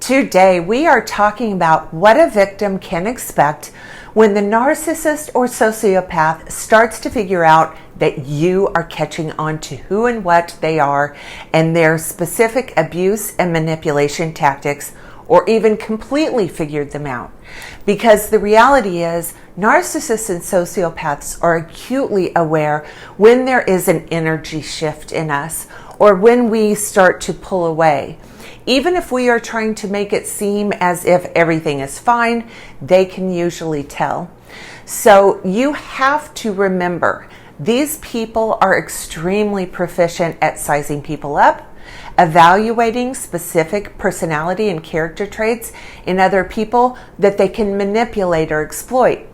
Today, we are talking about what a victim can expect when the narcissist or sociopath starts to figure out that you are catching on to who and what they are and their specific abuse and manipulation tactics, or even completely figured them out. Because the reality is, narcissists and sociopaths are acutely aware when there is an energy shift in us or when we start to pull away. Even if we are trying to make it seem as if everything is fine, they can usually tell. So you have to remember, these people are extremely proficient at sizing people up, evaluating specific personality and character traits in other people that they can manipulate or exploit.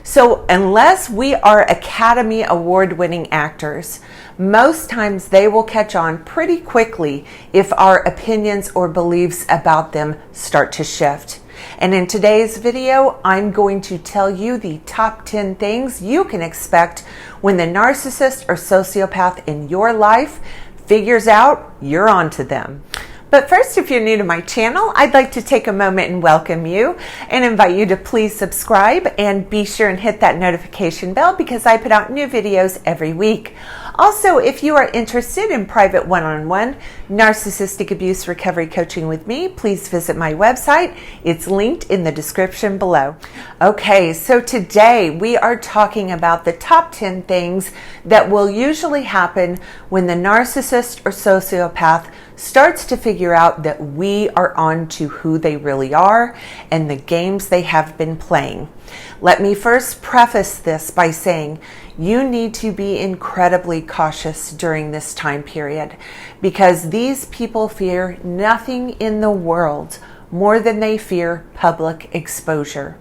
So unless we are Academy Award-winning actors, most times they will catch on pretty quickly if our opinions or beliefs about them start to shift. And in today's video, I'm going to tell you the top 10 things you can expect when the narcissist or sociopath in your life figures out you're onto them. But first, if you're new to my channel, I'd like to take a moment and welcome you and invite you to please subscribe and be sure and hit that notification bell because I put out new videos every week. Also, if you are interested in private one-on-one narcissistic abuse recovery coaching with me, please visit my website. It's linked in the description below. Okay, so today we are talking about the top 10 things that will usually happen when the narcissist or sociopath starts to figure out that we are on to who they really are and the games they have been playing. Let me first preface this by saying you need to be incredibly cautious during this time period because these people fear nothing in the world more than they fear public exposure.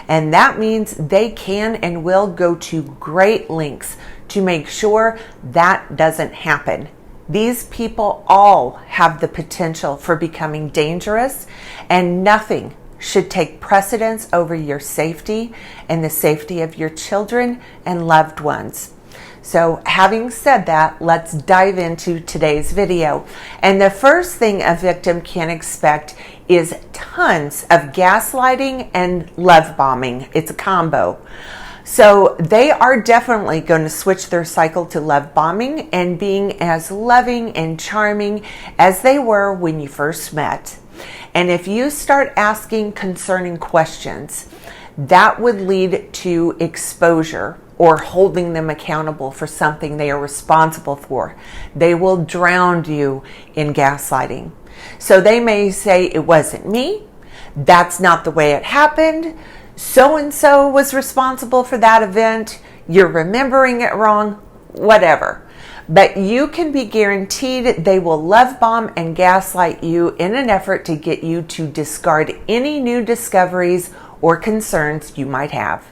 And that means they can and will go to great lengths to make sure that doesn't happen. These people all have the potential for becoming dangerous, and nothing should take precedence over your safety and the safety of your children and loved ones. So having said that, let's dive into today's video. And the first thing a victim can expect is tons of gaslighting and love bombing. It's a combo. So they are definitely going to switch their cycle to love bombing and being as loving and charming as they were when you first met. And if you start asking concerning questions, that would lead to exposure or holding them accountable for something they are responsible for. They will drown you in gaslighting. So they may say, it wasn't me, that's not the way it happened, so-and-so was responsible for that event, you're remembering it wrong, whatever. But you can be guaranteed they will love bomb and gaslight you in an effort to get you to discard any new discoveries or concerns you might have.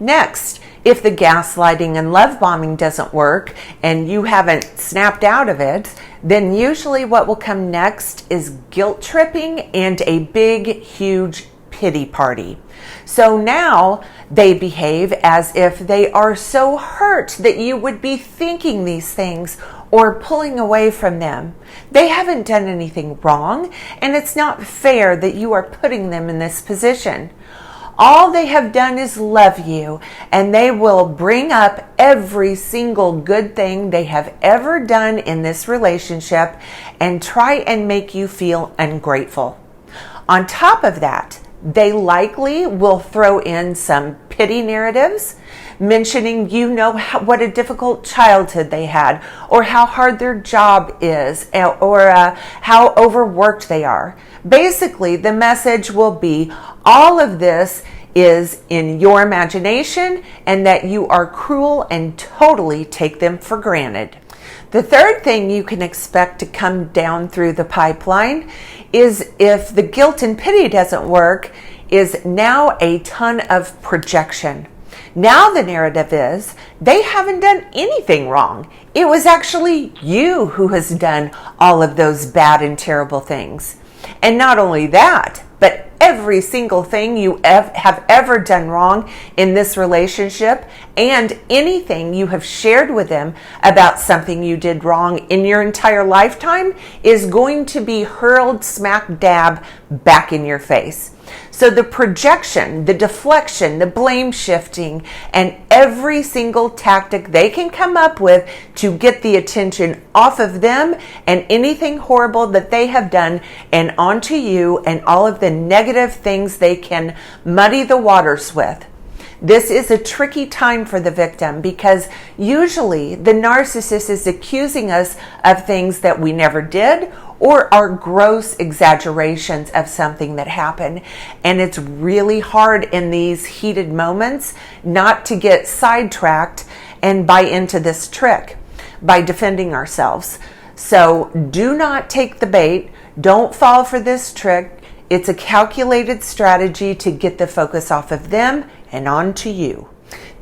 Next, if the gaslighting and love bombing doesn't work and you haven't snapped out of it, then usually what will come next is guilt tripping and a big, huge pity party. So now they behave as if they are so hurt that you would be thinking these things or pulling away from them. They haven't done anything wrong, and it's not fair that you are putting them in this position. All they have done is love you, and they will bring up every single good thing they have ever done in this relationship and try and make you feel ungrateful. On top of that, they likely will throw in some pity narratives, mentioning what a difficult childhood they had, or how hard their job is, or how overworked they are. Basically, the message will be all of this is in your imagination and that you are cruel and totally take them for granted. The third thing you can expect to come down through the pipeline is, if the guilt and pity doesn't work, is now a ton of projection. Now the narrative is they haven't done anything wrong. It was actually you who has done all of those bad and terrible things. And not only that, but every single thing you have ever done wrong in this relationship, and anything you have shared with them about something you did wrong in your entire lifetime is going to be hurled smack dab back in your face. So the projection, the deflection, the blame shifting, and every single tactic they can come up with to get the attention off of them and anything horrible that they have done and onto you, and all of the negative things they can muddy the waters with. This is a tricky time for the victim, because usually the narcissist is accusing us of things that we never did or are gross exaggerations of something that happened. And it's really hard in these heated moments not to get sidetracked and buy into this trick by defending ourselves. So do not take the bait. Don't fall for this trick. It's a calculated strategy to get the focus off of them and onto you.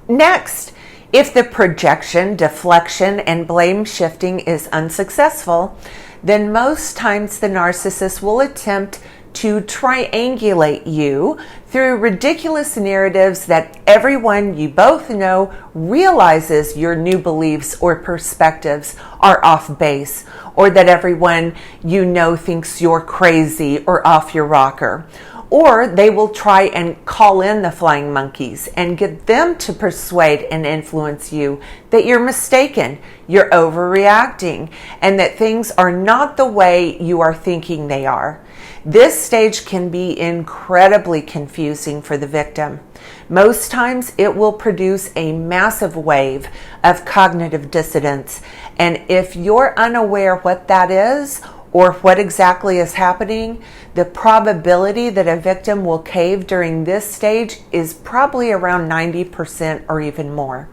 Next, if the projection, deflection, and blame shifting is unsuccessful, then most times the narcissist will attempt to triangulate you through ridiculous narratives that everyone you both know realizes your new beliefs or perspectives are off base, or that everyone you know thinks you're crazy or off your rocker. Or they will try and call in the flying monkeys and get them to persuade and influence you that you're mistaken, you're overreacting, and that things are not the way you are thinking they are. This stage can be incredibly confusing for the victim. Most times it will produce a massive wave of cognitive dissonance, and if you're unaware what that is, or what exactly is happening, the probability that a victim will cave during this stage is probably around 90% or even more.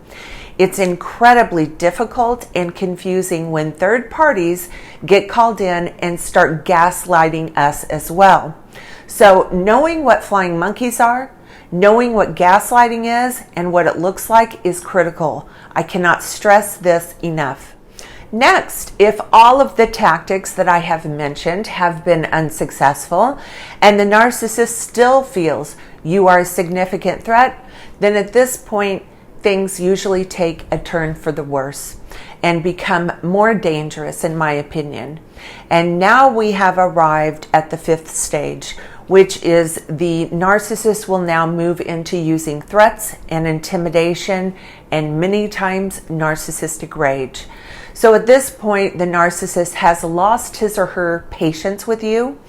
It's incredibly difficult and confusing when third parties get called in and start gaslighting us as well. So knowing what flying monkeys are, knowing what gaslighting is and what it looks like is critical. I cannot stress this enough. Next, if all of the tactics that I have mentioned have been unsuccessful and the narcissist still feels you are a significant threat, then at this point, things usually take a turn for the worse and become more dangerous, in my opinion. And now we have arrived at the fifth stage, which is the narcissist will now move into using threats and intimidation and many times narcissistic rage. So at this point, the narcissist has lost his or her patience with you,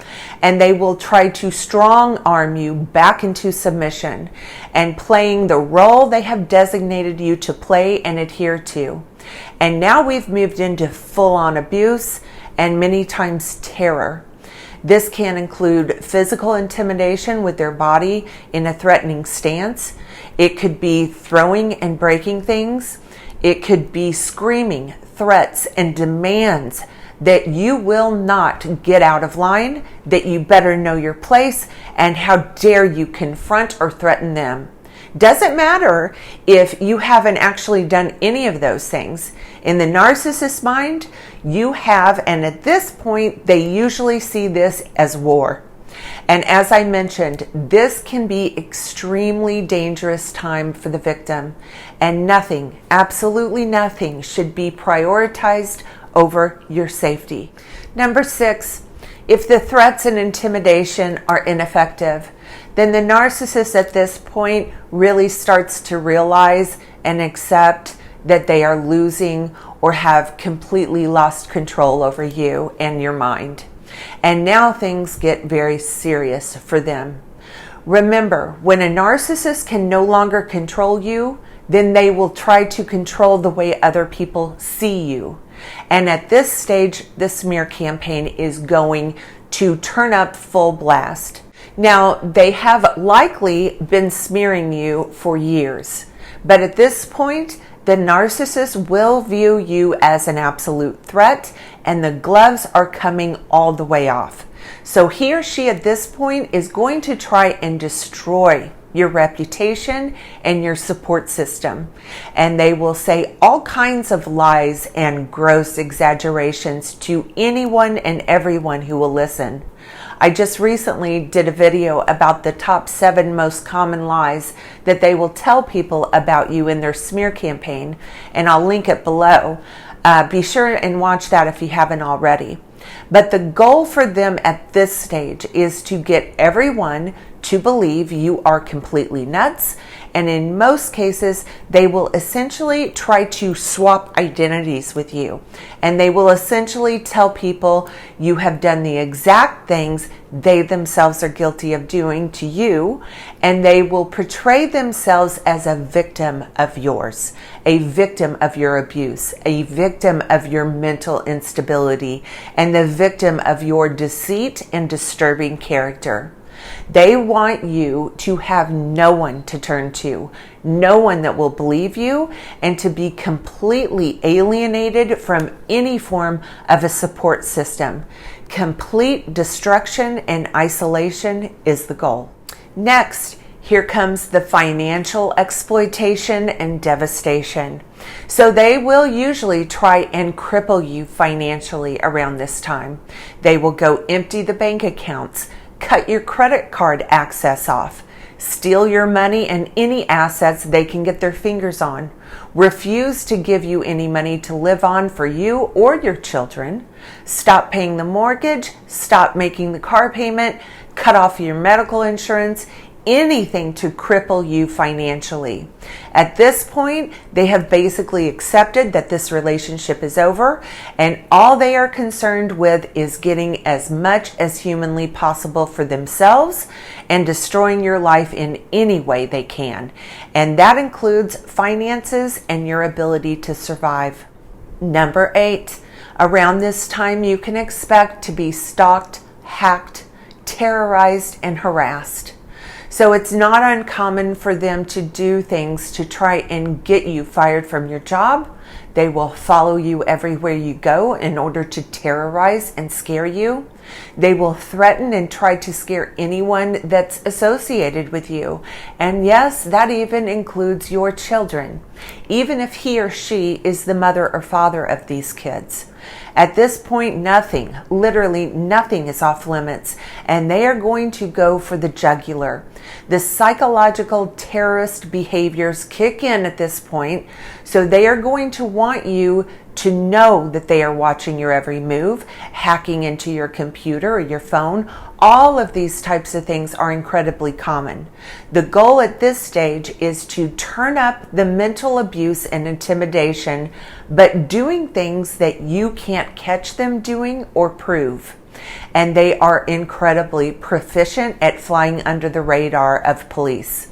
and they will try to strong arm you back into submission and playing the role they have designated you to play and adhere to. And now we've moved into full-on abuse and many times terror. This can include physical intimidation with their body in a threatening stance. It could be throwing and breaking things. It could be screaming, threats, and demands that you will not get out of line, that you better know your place, and how dare you confront or threaten them. Doesn't matter if you haven't actually done any of those things. In the narcissist's mind, you have, and at this point, they usually see this as war. And as I mentioned, this can be extremely dangerous time for the victim, and nothing, absolutely nothing, should be prioritized over your safety. Number 6, if the threats and intimidation are ineffective, then the narcissist at this point really starts to realize and accept that they are losing or have completely lost control over you and your mind. And now things get very serious for them. Remember, when a narcissist can no longer control you, then they will try to control the way other people see you. And at this stage, the smear campaign is going to turn up full blast. Now, they have likely been smearing you for years, but at this point, the narcissist will view you as an absolute threat, and the gloves are coming all the way off. So he or she at this point is going to try and destroy your reputation and your support system. And they will say all kinds of lies and gross exaggerations to anyone and everyone who will listen. I just recently did a video about the top 7 most common lies that they will tell people about you in their smear campaign, and I'll link it below. Be sure and watch that if you haven't already. But the goal for them at this stage is to get everyone to believe you are completely nuts, and in most cases they will essentially try to swap identities with you, and they will essentially tell people you have done the exact things they themselves are guilty of doing to you, and they will portray themselves as a victim of yours, a victim of your abuse, a victim of your mental instability, and the victim of your deceit and disturbing character. They want you to have no one to turn to, no one that will believe you, and to be completely alienated from any form of a support system. Complete destruction and isolation is the goal. Next, here comes the financial exploitation and devastation. So they will usually try and cripple you financially around this time. They will go empty the bank accounts, cut your credit card access off, steal your money and any assets they can get their fingers on, refuse to give you any money to live on for you or your children, stop paying the mortgage, stop making the car payment, cut off your medical insurance, anything to cripple you financially. At this point, they have basically accepted that this relationship is over, and all they are concerned with is getting as much as humanly possible for themselves and destroying your life in any way they can. And that includes finances and your ability to survive. Number 8, around this time you can expect to be stalked, hacked, terrorized, and harassed. So it's not uncommon for them to do things to try and get you fired from your job. They will follow you everywhere you go in order to terrorize and scare you. They will threaten and try to scare anyone that's associated with you. And yes, that even includes your children, even if he or she is the mother or father of these kids. At this point, nothing, literally nothing is off limits, and they are going to go for the jugular. The psychological terrorist behaviors kick in at this point, so they are going to want you to know that they are watching your every move, hacking into your computer or your phone. All of these types of things are incredibly common. The goal at this stage is to turn up the mental abuse and intimidation, but doing things that you can't catch them doing or prove. And they are incredibly proficient at flying under the radar of police.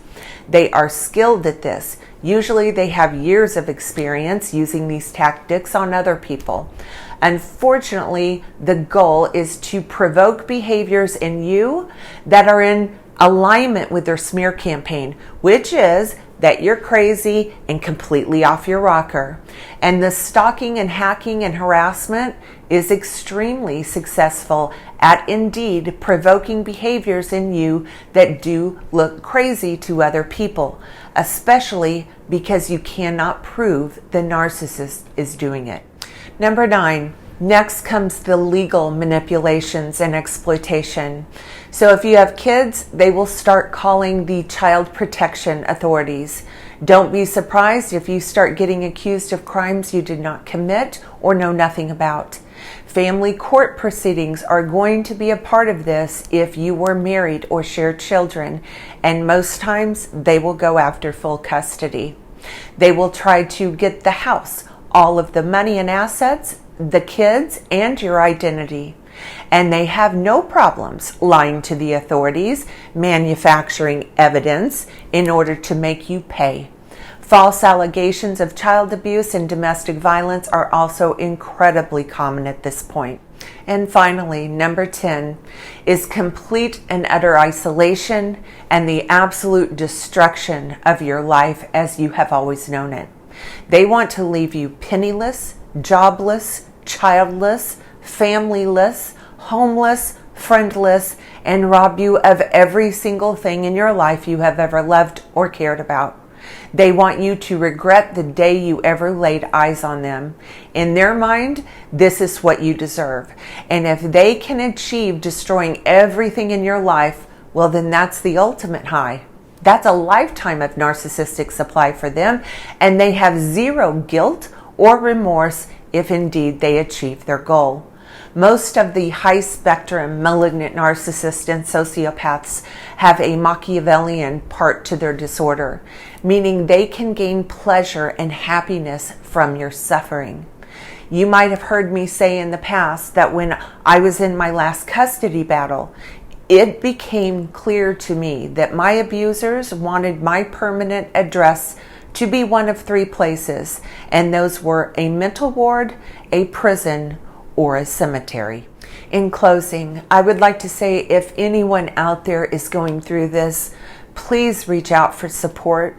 They are skilled at this. Usually they have years of experience using these tactics on other people. Unfortunately, the goal is to provoke behaviors in you that are in alignment with their smear campaign, which is that you're crazy and completely off your rocker. And the stalking and hacking and harassment is extremely successful at indeed provoking behaviors in you that do look crazy to other people, especially because you cannot prove the narcissist is doing it. Number 9. Next comes the legal manipulations and exploitation. So if you have kids, they will start calling the child protection authorities. Don't be surprised if you start getting accused of crimes you did not commit or know nothing about. Family court proceedings are going to be a part of this if you were married or shared children, and most times they will go after full custody. They will try to get the house, all of the money and assets, the kids, and your identity. And they have no problems lying to the authorities, manufacturing evidence in order to make you pay. False allegations of child abuse and domestic violence are also incredibly common at this point. And finally, number 10 is complete and utter isolation and the absolute destruction of your life as you have always known it. They want to leave you penniless, jobless, childless, familyless, homeless, friendless, and rob you of every single thing in your life you have ever loved or cared about. They want you to regret the day you ever laid eyes on them. In their mind, this is what you deserve. And if they can achieve destroying everything in your life, well, then that's the ultimate high. That's a lifetime of narcissistic supply for them, and they have zero guilt or remorse if indeed they achieve their goal. Most of the high-spectrum malignant narcissists and sociopaths have a Machiavellian part to their disorder, meaning they can gain pleasure and happiness from your suffering. You might have heard me say in the past that when I was in my last custody battle, it became clear to me that my abusers wanted my permanent address to be one of three places, and those were a mental ward, a prison, or a cemetery. In closing, I would like to say if anyone out there is going through this, please reach out for support.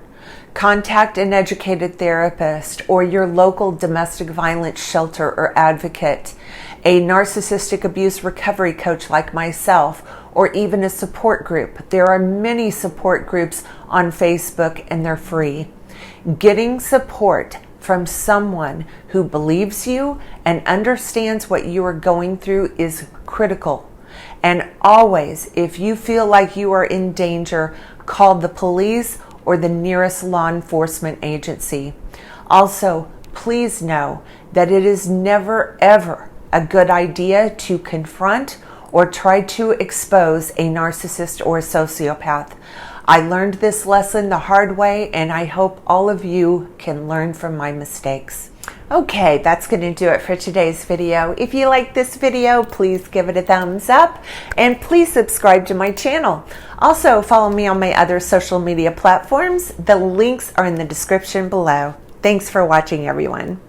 Contact an educated therapist or your local domestic violence shelter or advocate, a narcissistic abuse recovery coach like myself, or even a support group. There are many support groups on Facebook and they're free. Getting support from someone who believes you and understands what you are going through is critical. And always, if you feel like you are in danger, call the police or the nearest law enforcement agency. Also, please know that it is never ever a good idea to confront or try to expose a narcissist or a sociopath. I learned this lesson the hard way, and I hope all of you can learn from my mistakes. Okay, that's going to do it for today's video. If you like this video, please give it a thumbs up, and please subscribe to my channel. Also, follow me on my other social media platforms. The links are in the description below. Thanks for watching, everyone.